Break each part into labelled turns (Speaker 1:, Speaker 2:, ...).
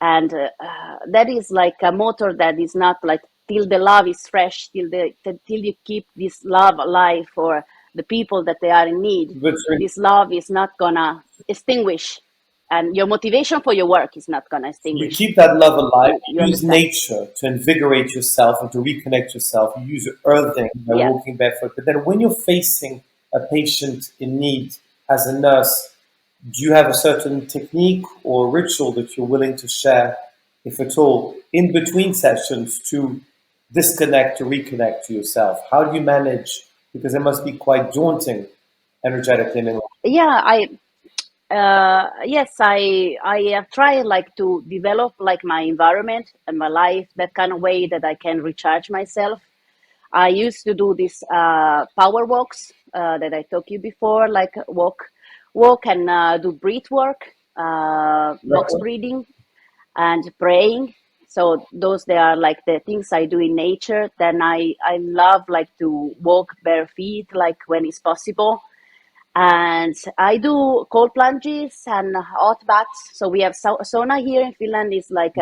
Speaker 1: And that is like a motor that is not like till the love is fresh, till you keep this love alive for the people that they are in need.
Speaker 2: But
Speaker 1: This love is not gonna extinguish, and your motivation for your work is not gonna
Speaker 2: you
Speaker 1: extinguish.
Speaker 2: keep that love alive.
Speaker 1: You
Speaker 2: You use
Speaker 1: understand?
Speaker 2: nature to invigorate yourself and to reconnect yourself. You use earthing by
Speaker 1: Yeah.
Speaker 2: walking barefoot. But then when you're facing a patient in need as a nurse, do you have a certain technique or ritual that you're willing to share, if at all, in between sessions to disconnect, to reconnect to yourself? How do you manage? Because it must be quite daunting energetically.
Speaker 1: Yeah, yes, I have tried like to develop like my environment and my life that kind of way that I can recharge myself. I used to do this power walks that I told you before, like walk and do breath work, box breathing, and praying. So those they are like the things I do in nature. Then I love like to walk bare feet, like when it's possible. And I do cold plunges and hot baths. So we have sauna here in Finland. Is like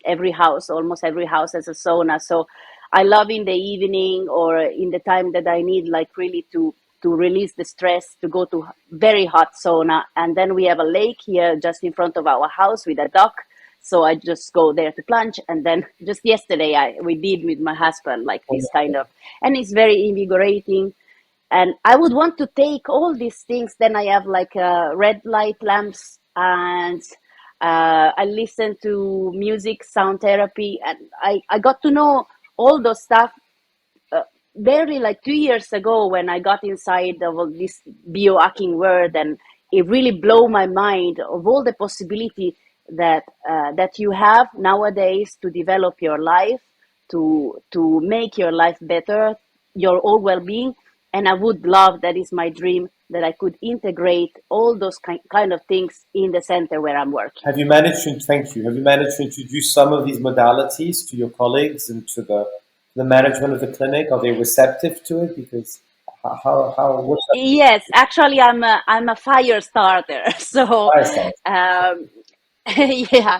Speaker 1: every house, almost every house has a sauna. So I love in the evening or in the time that I need, like really to release the stress, to go to very hot sauna. And then we have a lake here just in front of our house with a dock. So I just go there to plunge. And then just yesterday, we did with my husband like this kind of, and it's very invigorating. And I would want to take all these things. Then I have like red light lamps, and I listen to music, sound therapy, and I got to know all those stuff barely like 2 years ago when I got inside of all this biohacking world, and it really blew my mind of all the possibility that you have nowadays to develop your life, to make your life better, your whole well-being. And I would love, that is my dream, that I could integrate all those kind of things in the center where I'm working.
Speaker 2: Have you managed to, thank you, have you managed to introduce some of these modalities to your colleagues and to the management of the clinic? Are they receptive to it? Because what's that
Speaker 1: Yes, actually, I'm a fire starter. So,
Speaker 2: fire start?
Speaker 1: um, yeah,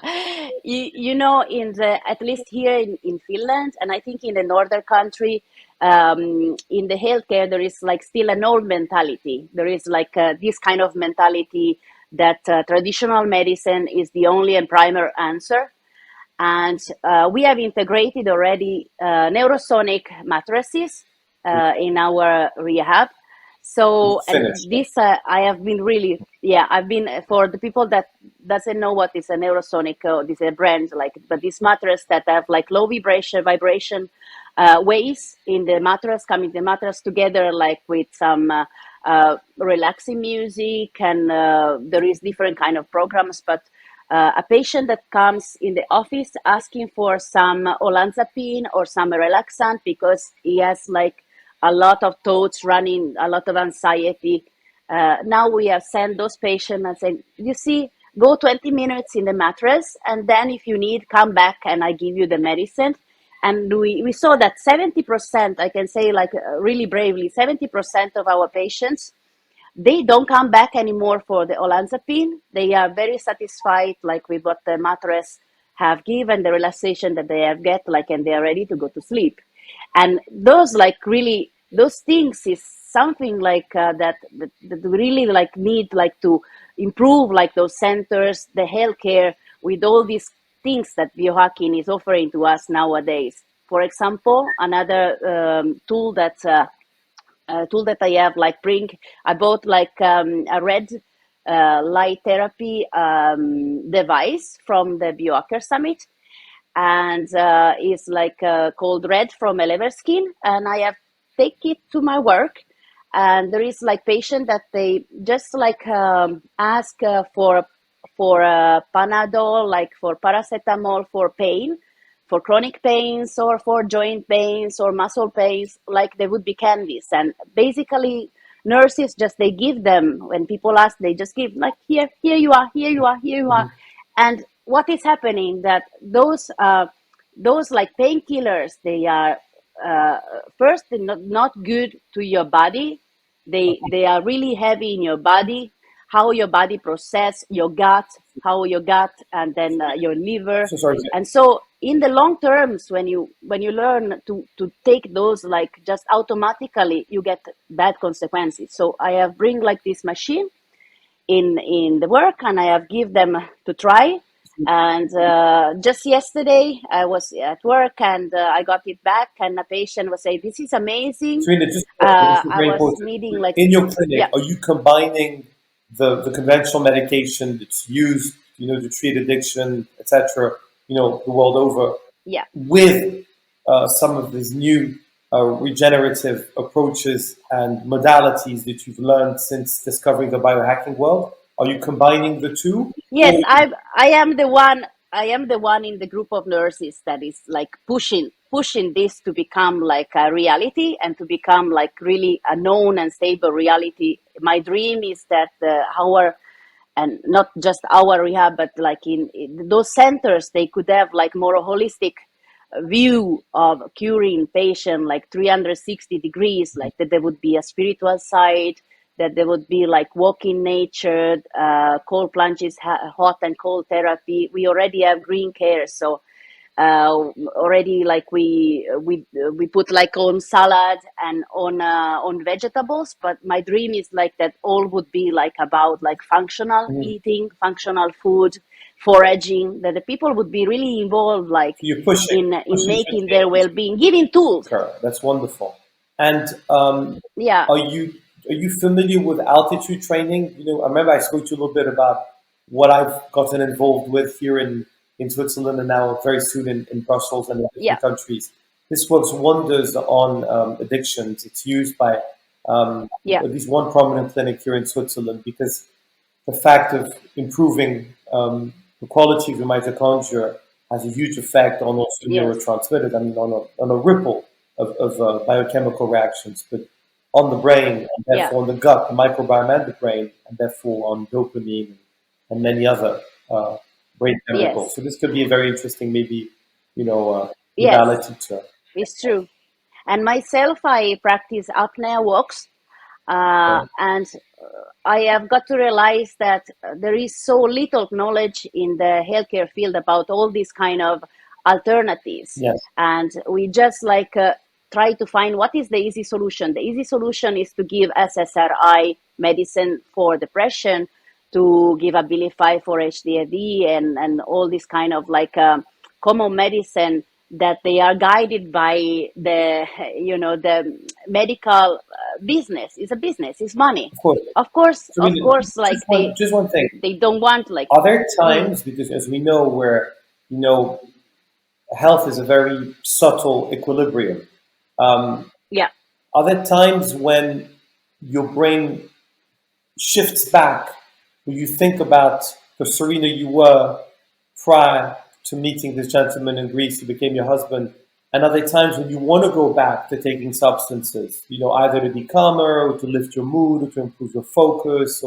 Speaker 1: you know, in the at least here in Finland, and I think in the northern country, in the healthcare, there is like still an old mentality. There is like this kind of mentality that traditional medicine is the only and primary answer. And we have integrated already neurosonic mattresses in our rehab. So, and
Speaker 2: Finished.
Speaker 1: this I have been really, yeah, I've been for the people that doesn't know what is a neurosonic, this is a brand like, but this mattress that have like low vibration waves in the mattress, coming the mattress together like with some relaxing music, and there is different kind of programs, but a patient that comes in the office asking for some olanzapine or some relaxant because he has like a lot of thoughts running, a lot of anxiety. Now we have sent those patients and say, you see, go 20 minutes in the mattress, and then if you need, come back and I give you the medicine. And we saw that 70%, I can say like really bravely, 70% of our patients, they don't come back anymore for the olanzapine. They are very satisfied, like with what the mattress have given, the relaxation that they have get, like, and they are ready to go to sleep. And those, like, really, those things is something like that we really like need, like, to improve, like those centers, the healthcare, with all these things that biohacking is offering to us nowadays. For example, another tool that I have, like bring, I bought like a red light therapy device from the Biohacker Summit, and it's like called Red from Elever Skin, and I have take it to my work. And there is like patient that they just like ask for Panadol, like for paracetamol for pain, for chronic pains or for joint pains or muscle pains, like they would be candies. And basically, nurses just they give them when people ask, they just give like here you are, here you are, here you are. And what is happening that those like painkillers, they are uh, first they're not good to your body. They are really heavy in your body. how your body process your gut, how your gut and then your liver.
Speaker 2: So sorry.
Speaker 1: And so in the long terms, when you learn to take those like just automatically, you get bad consequences. So I have bring like this machine in the work, and I have give them to try. And just yesterday, I was at work, and I got it back, and a patient was saying, "This is amazing."
Speaker 2: Serena, just this is
Speaker 1: I
Speaker 2: very
Speaker 1: was
Speaker 2: important.
Speaker 1: needing like,
Speaker 2: In your clinic,
Speaker 1: yeah,
Speaker 2: are you combining the conventional medication that's used, to treat addiction, etc., the world over,
Speaker 1: yeah.
Speaker 2: with some of these new regenerative approaches and modalities that you've learned since discovering the biohacking world? Are you combining the two?
Speaker 1: Yes, I am the one. I am the one in the group of nurses that is like pushing this to become like a reality and to become like really a known and stable reality. My dream is that our, and not just our rehab, but like in those centers, they could have like more holistic view of curing patient like 360 degrees, like that there would be a spiritual side, that there would be like walking nature, cold plunges, hot and cold therapy. We already have green care, so already like we put like on salad and on vegetables. But my dream is like that all would be like about like functional
Speaker 2: Mhm.
Speaker 1: eating, functional food, foraging, that the people would be really involved like
Speaker 2: So you're pushing,
Speaker 1: in
Speaker 2: pushing for
Speaker 1: making their
Speaker 2: change.
Speaker 1: well-being, giving tools.
Speaker 2: Okay, that's wonderful. And
Speaker 1: Yeah,
Speaker 2: are you are you familiar with altitude training? I remember I spoke to you a little bit about what I've gotten involved with here in Switzerland, and now very soon in Brussels and in
Speaker 1: yeah,
Speaker 2: different countries. This works wonders on addictions. It's used by
Speaker 1: yeah,
Speaker 2: at least one prominent clinic here in Switzerland, because the fact of improving the quality of the mitochondria has a huge effect on also
Speaker 1: yes,
Speaker 2: neurotransmitters. I mean, on a ripple of biochemical reactions, but on the brain, and
Speaker 1: yeah,
Speaker 2: therefore on the gut, the microbiome, and the brain, and therefore on dopamine and many other brain chemicals.
Speaker 1: yes,
Speaker 2: So this could be a very interesting, maybe,
Speaker 1: yes,
Speaker 2: modality to.
Speaker 1: it's true. And myself, I practice apnea walks, and I have got to realize that there is so little knowledge in the healthcare field about all these kind of alternatives,
Speaker 2: Yes,
Speaker 1: and we just like try to find what is the easy solution. The easy solution is to give SSRI medicine for depression, to give Abilify for HDAD, and all this kind of like common medicine that they are guided by the the medical business. Is a business, it's money.
Speaker 2: of course. So, I
Speaker 1: Of
Speaker 2: mean,
Speaker 1: course, like
Speaker 2: just one thing.
Speaker 1: they don't want like,
Speaker 2: Are there
Speaker 1: mm,
Speaker 2: times, because as we know, where health is a very subtle equilibrium? Um,
Speaker 1: yeah,
Speaker 2: are there times when your brain shifts back, when you think about the Serena you were prior to meeting this gentleman in Greece who became your husband? And are there times when you want to go back to taking substances, either to be calmer or to lift your mood or to improve your focus,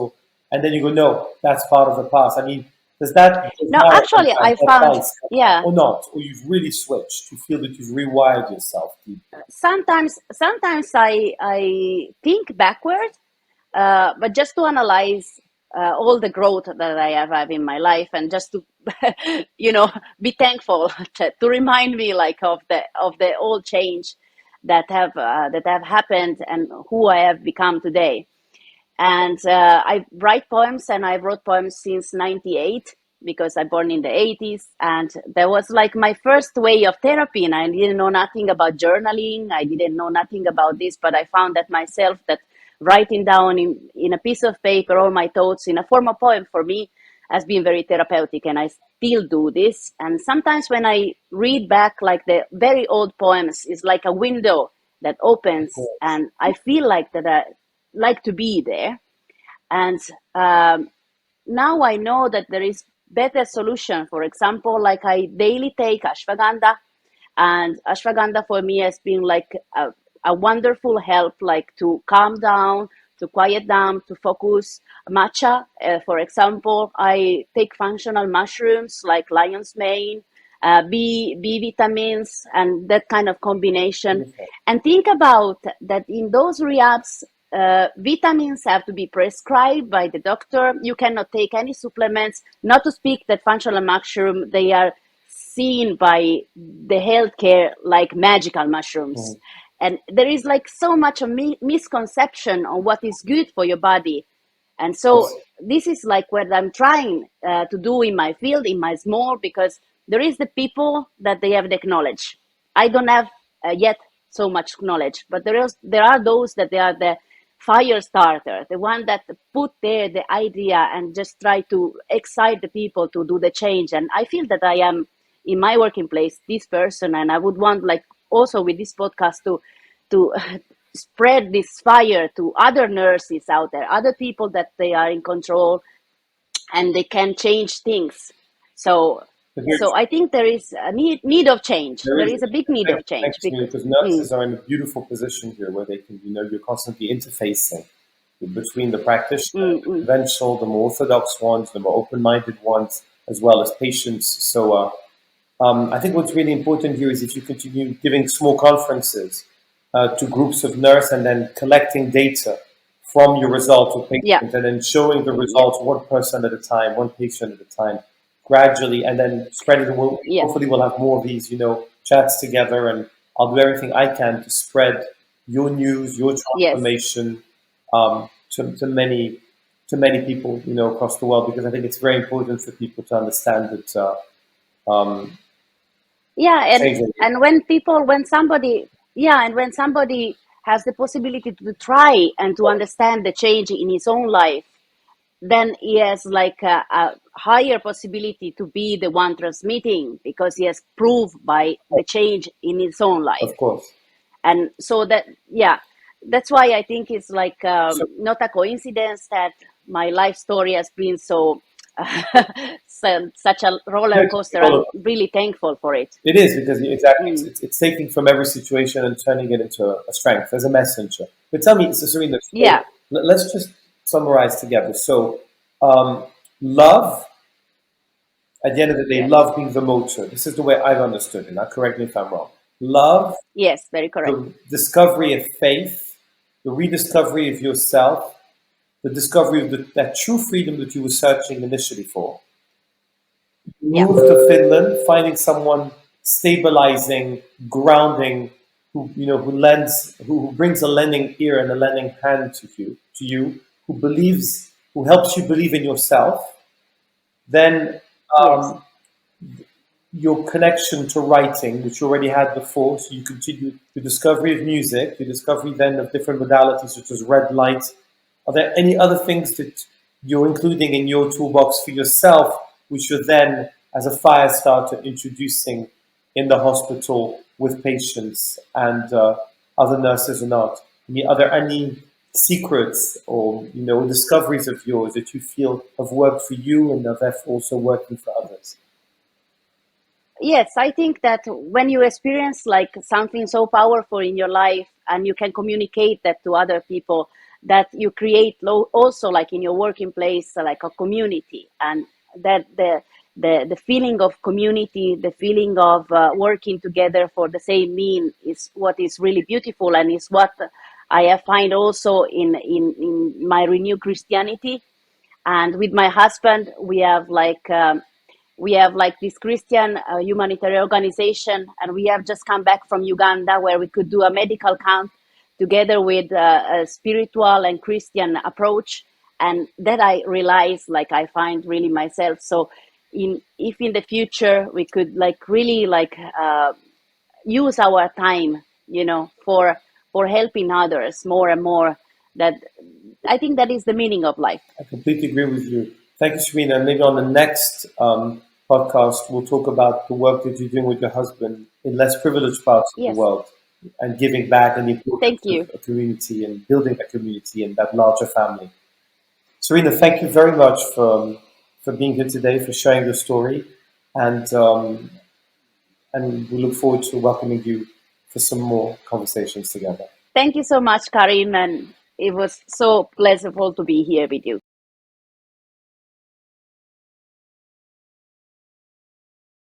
Speaker 2: and then you go, no, that's part of the past. I mean, does that
Speaker 1: no,
Speaker 2: desire
Speaker 1: actually
Speaker 2: sometimes
Speaker 1: I found,
Speaker 2: suffice,
Speaker 1: yeah,
Speaker 2: or not? Or you've really switched? You feel that you've rewired yourself deeply?
Speaker 1: sometimes I think backward, but just to analyze all the growth that I have had in my life, and just to be thankful to remind me like of the old change that have happened and who I have become today. And I write poems, and I wrote poems since '98 because I born in the '80s, and that was like my first way of therapy. And I didn't know nothing about journaling. I didn't know nothing about this, but I found that myself that writing down in a piece of paper all my thoughts in a form of poem for me has been very therapeutic, and I still do this. And sometimes when I read back like the very old poems, it's like a window that opens, and I feel like that I like to be there. And um, now I know that there is better solution. For example, like I daily take ashwagandha, and ashwagandha for me has been like a wonderful help, like to calm down, to quiet down, to focus. Matcha, for example, I take functional mushrooms like lion's mane, B vitamins, and that kind of combination.
Speaker 2: Beautiful.
Speaker 1: And think about that in those rehabs, vitamins have to be prescribed by the doctor. You cannot take any supplements. Not to speak that functional mushroom, they are seen by the healthcare like magical mushrooms.
Speaker 2: Mhm.
Speaker 1: And there is like so much a misconception on what is good for your body. And so
Speaker 2: Yes.
Speaker 1: this is like what I'm trying to do in my field, in my small, because there is the people that they have the knowledge. I don't have yet so much knowledge, but there are those that they are the fire starter, the one that put there the idea and just try to excite the people to do the change. And I feel that I am in my working place this person, and I would want like also with this podcast to spread this fire to other nurses out there, other people that they are in control and they can change things. So,
Speaker 2: But
Speaker 1: so I think there is a need of change.
Speaker 2: there
Speaker 1: There
Speaker 2: is,
Speaker 1: is a big need
Speaker 2: thank,
Speaker 1: of change.
Speaker 2: thanks to me, because
Speaker 1: Mm,
Speaker 2: nurses are in a beautiful position here where they can, you're constantly interfacing between the practitioners,
Speaker 1: mm,
Speaker 2: the
Speaker 1: mm.
Speaker 2: conventional, the more orthodox ones, the more open-minded ones, as well as patients. So I think what's really important here is if you continue giving small conferences to groups of nurse and then collecting data from your results with
Speaker 1: Yeah,
Speaker 2: patients and then showing the results one person at a time, one patient at a time, gradually, and then spreading the word.
Speaker 1: yeah,
Speaker 2: Hopefully, we'll have more of these, chats together, and I'll do everything I can to spread your news, your
Speaker 1: yes.
Speaker 2: transformation to many people, across the world, because I think it's very important for people to understand that
Speaker 1: Yeah,
Speaker 2: change.
Speaker 1: and when people, when somebody, yeah, and when somebody has the possibility to try and to understand the change in his own life, then he has like a higher possibility to be the one transmitting because he has proved by the change in his own life.
Speaker 2: Of course.
Speaker 1: And so that, yeah, that's why I think it's like
Speaker 2: So
Speaker 1: not a coincidence that my life story has been so such a
Speaker 2: no,
Speaker 1: roller
Speaker 2: it's
Speaker 1: coaster.
Speaker 2: all
Speaker 1: I'm
Speaker 2: of
Speaker 1: really thankful for it.
Speaker 2: it is because exactly
Speaker 1: Mm.
Speaker 2: it's taking from every situation and turning it into a strength as a messenger. But tell me, so Serena,
Speaker 1: Yeah.
Speaker 2: so let's just summarize together. So, um, love, at the end of the day,
Speaker 1: Yes.
Speaker 2: love being the motor. This is the way I've understood it. Now, correct me if I'm wrong. Love,
Speaker 1: Yes. Very correct.
Speaker 2: the discovery of faith, the rediscovery of yourself, the discovery of that true freedom that you were searching initially for.
Speaker 1: Yeah.
Speaker 2: Move to Finland, finding someone stabilizing, grounding, who brings a lending ear and a lending hand to you, who helps you believe in yourself. Then
Speaker 1: Yes.
Speaker 2: um, your connection to writing, which you already had before, so you continue your discovery of music, your discovery then of different modalities such as red light. Are there any other things that you're including in your toolbox for yourself, which you're then, as a fire starter, introducing in the hospital with patients and other nurses or not? I mean, are there any secrets or discoveries of yours that you feel have worked for you and are therefore also working for others?
Speaker 1: Yes, I think that when you experience like something so powerful in your life and you can communicate that to other people, that you create also like in your working place like a community, and that the feeling of community, the feeling of working together for the same mean is what is really beautiful, and is what I have find also in my renewed Christianity. And with my husband we have like this Christian humanitarian organization, and we have just come back from Uganda where we could do a medical camp together with a spiritual and Christian approach, and that I realized like I find really myself. So in if in the future we could like really like use our time, for helping others more and more, that I think that is the meaning of life.
Speaker 2: I completely agree with you. Thank you, Serena. Maybe on the next podcast, we'll talk about the work that you're doing with your husband in less privileged parts of the
Speaker 1: Yes,
Speaker 2: world and giving back and the importance
Speaker 1: thank
Speaker 2: of
Speaker 1: you.
Speaker 2: a community and building a community and that larger family. Serena, thank you very much for being here today, for sharing your story, and we look forward to welcoming you for some more conversations together.
Speaker 1: Thank you so much, Karim, and it was so pleasurable to be here with you.